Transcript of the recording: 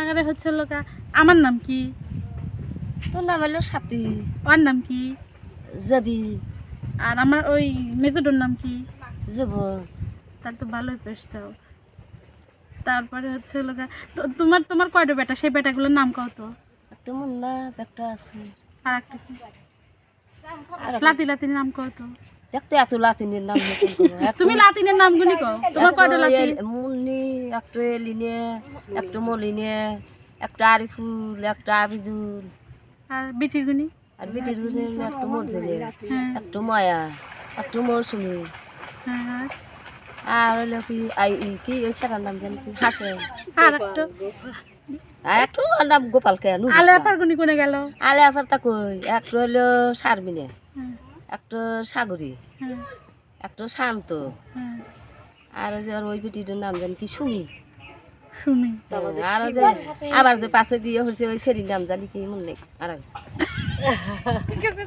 আরে হচ্ছে লোকা আমার নাম কি? তোর নাম হলো সাথী ওর নাম কি? যাবি আর আমার ওই মেজোটোর নাম কি? যাব তাহলে তো ভালোই পেয়েছো। তারপরে হচ্ছে লোকা তোমার তোমার কয়টা বেটা, সেই বেটাগুলোর নাম কত? একটা মুন্না একটা আছে আর একটা কি? লাতি লাতির নাম কত? দেখতে এত লাতিনের নাম নতুন করে তুমি লাতিনের নামগুলি কও, তোমার কয়টা লাতিন? মুন্নি একটা এলিনে একটা মলিনে একটা আরিফুল একটা আবিজুল আর বিটির গুনি? আর বিটির গুনে একটা মর্জিনে হ্যাঁ একটা মায়া একটা মৌসুমি হ্যাঁ। আর হলো কি কি ওই ছেলের নাম জানি কি হাসে আর একটা আর একটু নাম গোপাল কে আলে আপার গুনি কোনে গেল? আলে আফার তা কই একটা হলো শারমিনে হ্যাঁ একটা সাগরী হ্যাঁ একটা শান্ত হ্যাঁ। আর ওই যে ওই বেটিটার নাম জানি কি সুমি সুমি। আর ওই যে আবার যে পাশে বিয়ে হয়েছে ওই সেরির নাম জানি কি মনে নেই আর ঠিক আছে।